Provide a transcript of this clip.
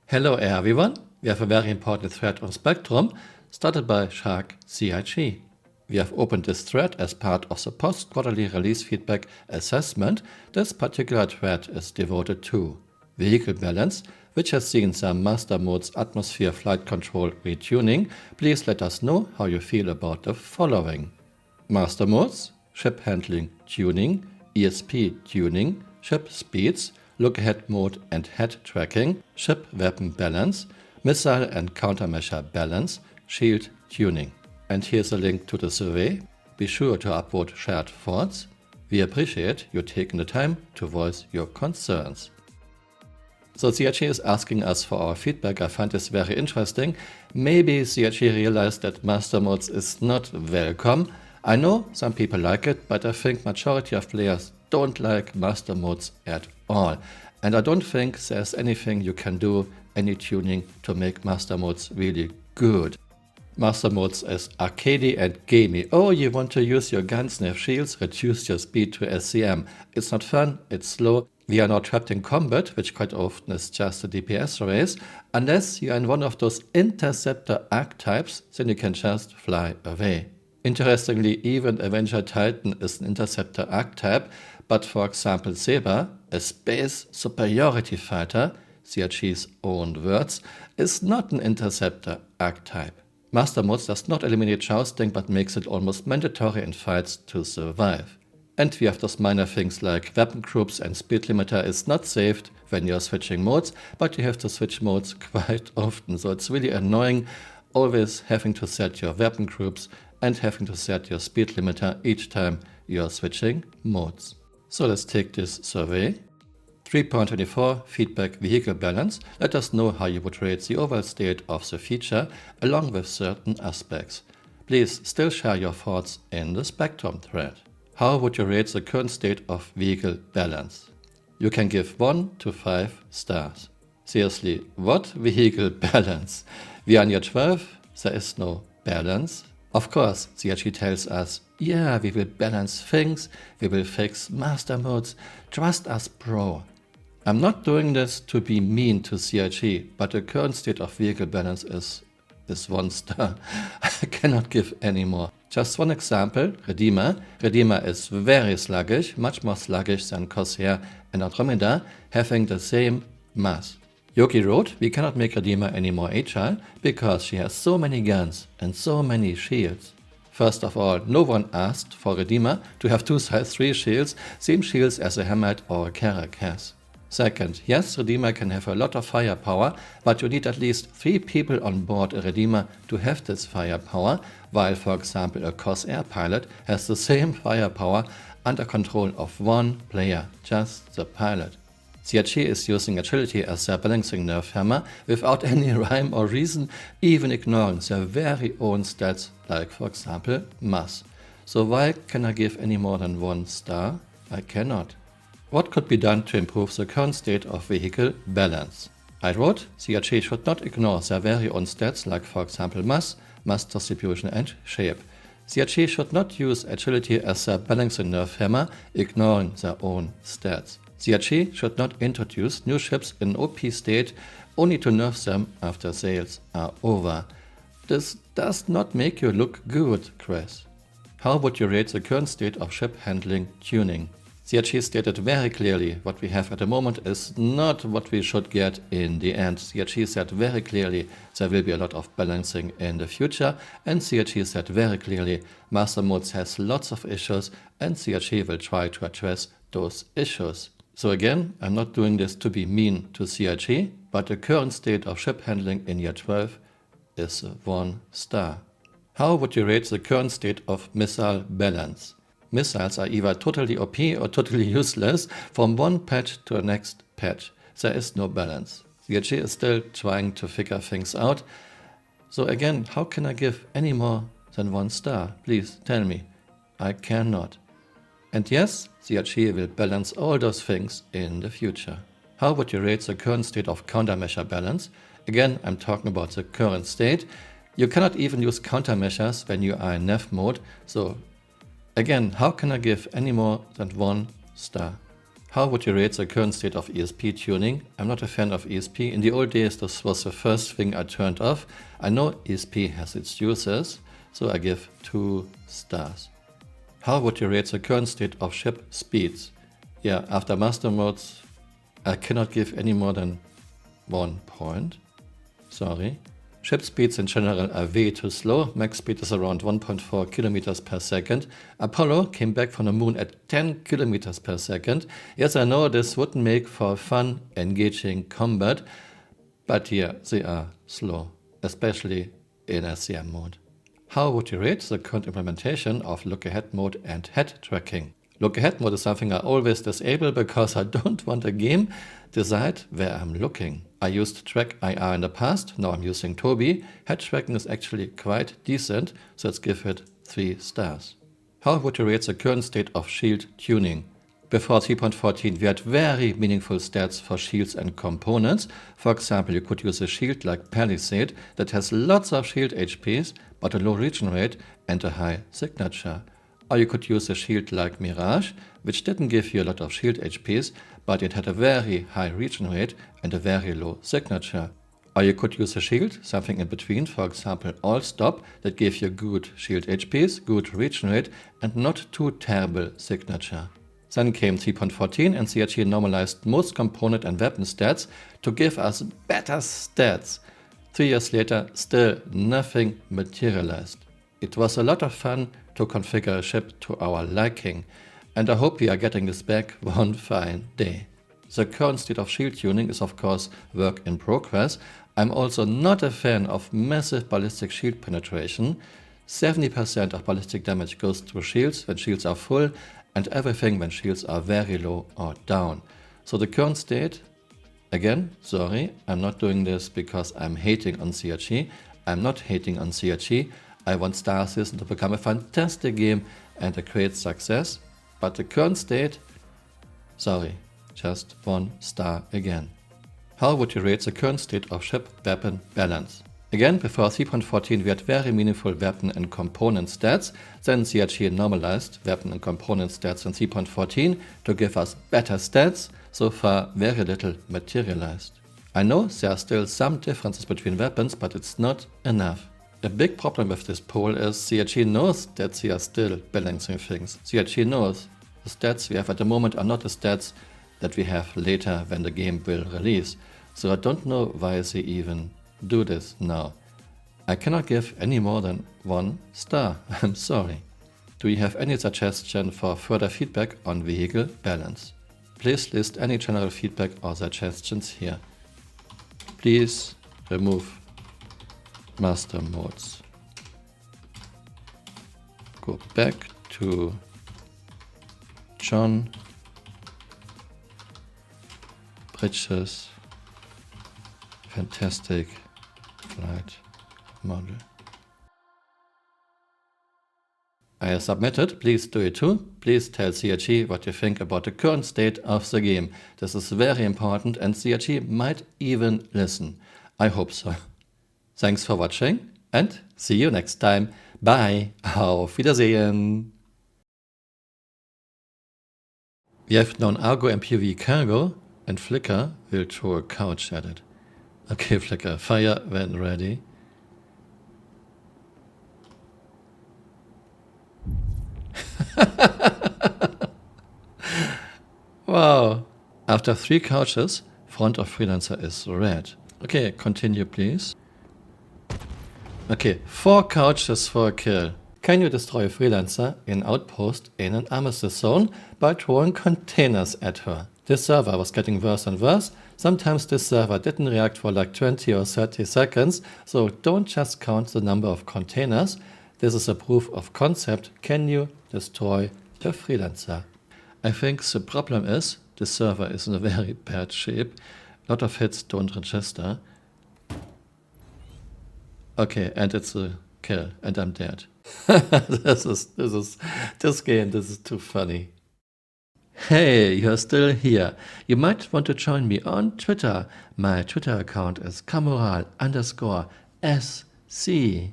Hello everyone, we have a very important thread on Spectrum, started by Shark CIG. We have opened this thread as part of the post-quarterly release feedback assessment. This particular thread is devoted to vehicle balance, which has seen some Mastermodes atmosphere flight control retuning. Please let us know how you feel about the following: Mastermodes, ship handling tuning, ESP tuning, ship speeds, look-ahead mode and head tracking, ship weapon balance, missile and countermeasure balance, shield tuning. And here's a link to the survey. Be sure to upvote shared thoughts. We appreciate you taking the time to voice your concerns. So CIG is asking us for our feedback. I find this very interesting. Maybe CIG realized that Mastermodes is not welcome. I know some people like it, but I think majority of players don't like Mastermodes at all. And I don't think there's anything you can do, any tuning, to make Mastermodes really good. Mastermodes is arcadey and gamey. Oh, you want to use your guns and have shields? Reduce your speed to SCM. It's not fun, it's slow. We are now trapped in combat, which quite often is just a DPS race. Unless you are in one of those interceptor archetypes, then you can just fly away. Interestingly, even Avenger Titan is an interceptor archetype, but for example Zeba, a space superiority fighter, CIG's own words, is not an interceptor archetype. Mastermodes does not eliminate jousting, but makes it almost mandatory in fights to survive. And we have those minor things like weapon groups and speed limiter is not saved when you're switching modes, but you have to switch modes quite often, so it's really annoying always having to set your weapon groups and having to set your speed limiter each time you're switching modes. So let's take this survey. 3.24 Feedback Vehicle Balance. Let us know how you would rate the overall state of the feature along with certain aspects. Please still share your thoughts in the Spectrum thread. How would you rate the current state of vehicle balance? You can give 1 to 5 stars. Seriously, what vehicle balance? We are in year 12, there is no balance. Of course, CIG tells us, yeah, we will balance things, we will fix Mastermodes, trust us bro. I'm not doing this to be mean to CIG, but the current state of vehicle balance is 1 star. I cannot give any more. Just one example, Redeemer. Redeemer is very sluggish, much more sluggish than Corsair and Andromeda, having the same mass. Yogi wrote, we cannot make Redeemer any more agile because she has so many guns and so many shields. First of all, no one asked for Redeemer to have 2 size 3 shields, same shields as a Hamad or a Karak has. Second, yes, Redeemer can have a lot of firepower, but you need at least 3 people on board a Redeemer to have this firepower, while for example a Corsair pilot has the same firepower under control of 1 player, just the pilot. CIG is using agility as their balancing nerve hammer without any rhyme or reason, even ignoring their very own stats, like for example mass. So why can I give any more than 1 star? I cannot. What could be done to improve the current state of vehicle balance? I wrote, CIG should not ignore their very own stats, like for example mass distribution and shape. CIG should not use agility as their balancing nerve hammer, ignoring their own stats. CIG should not introduce new ships in OP state only to nerf them after sales are over. This does not make you look good, Chris. How would you rate the current state of ship handling tuning? CIG stated very clearly what we have at the moment is not what we should get in the end. CIG said very clearly there will be a lot of balancing in the future, and CIG said very clearly Mastermodes has lots of issues and CIG will try to address those issues. So again, I'm not doing this to be mean to CIG, but the current state of ship handling in year 12 is 1 star. How would you rate the current state of missile balance? Missiles are either totally OP or totally useless from one patch to the next patch. There is no balance. CIG is still trying to figure things out. So again, how can I give any more than 1 star? Please tell me. I cannot. And yes, CIG will balance all those things in the future. How would you rate the current state of countermeasure balance? Again, I'm talking about the current state. You cannot even use countermeasures when you are in NEF mode. So again, how can I give any more than 1 star? How would you rate the current state of ESP tuning? I'm not a fan of ESP. In the old days, this was the first thing I turned off. I know ESP has its uses, so I give 2 stars. How would you rate the current state of chip speeds? Yeah, after Mastermodes, I cannot give any more than 1 point. Sorry. Chip speeds in general are way too slow. Max speed is around 1.4 kilometers per second. Apollo came back from the moon at 10 kilometers per second. Yes, I know this wouldn't make for fun, engaging combat, but yeah, they are slow, especially in SCM mode. How would you rate the current implementation of look-ahead mode and head tracking? Look-ahead mode is something I always disable because I don't want a game decide where I'm looking. I used track IR in the past, now I'm using TOBI. Head tracking is actually quite decent, so let's give it 3 stars. How would you rate the current state of shield tuning? Before 3.14 we had very meaningful stats for shields and components. For example, you could use a shield like Palisade that has lots of shield HPs but a low regen rate and a high signature. Or you could use a shield like Mirage, which didn't give you a lot of shield HPs, but it had a very high regen rate and a very low signature. Or you could use a shield, something in between, for example All Stop, that gave you good shield HPs, good regen rate and not too terrible signature. Then came 3.14 and CIG normalized most component and weapon stats to give us better stats. 3 years later, still nothing materialized. It was a lot of fun to configure a ship to our liking, and I hope we are getting this back one fine day. The current state of shield tuning is of course work in progress. I'm also not a fan of massive ballistic shield penetration. 70% of ballistic damage goes through shields when shields are full, and everything when shields are very low or down. So the current state, again, sorry, I'm not doing this because I'm hating on CIG. I'm not hating on CIG. I want Star Citizen to become a fantastic game and a great success, but the current state, sorry, just 1 star again. How would you rate the current state of ship-weapon balance? Again, before 3.14 we had very meaningful weapon and component stats, then CIG normalized weapon and component stats in 3.14 to give us better stats. So far very little materialized. I know there are still some differences between weapons, but it's not enough. A big problem with this poll is CIG knows that they are still balancing things. CIG knows the stats we have at the moment are not the stats that we have later when the game will release. So I don't know why they even do this now. I cannot give any more than 1 star. I'm sorry. Do you have any suggestion for further feedback on vehicle balance? Please list any general feedback or suggestions here. Please remove Mastermodes. Go back to John Bridges Fantastic Flight Model. I submitted, please do it too. Please tell CIG what you think about the current state of the game. This is very important and CIG might even listen. I hope so. Thanks for watching and see you next time. Bye. Auf Wiedersehen. We have now an Argo MPV cargo and Flickr will throw a couch at it. Okay, Flickr, fire when ready. Wow. After 3 couches, front of Freelancer is red. Okay, continue please. Okay, 4 couches for a kill. Can you destroy Freelancer in outpost in an armistice zone by throwing containers at her? This server was getting worse and worse. Sometimes this server didn't react for like 20 or 30 seconds, so don't just count the number of containers. This is a proof of concept. Can you destroy the Freelancer? I think the problem is the server is in a very bad shape. A lot of hits don't register. Okay, and it's a kill, and I'm dead. This game is too funny. Hey, you're still here. You might want to join me on Twitter. My Twitter account is Camural_SC.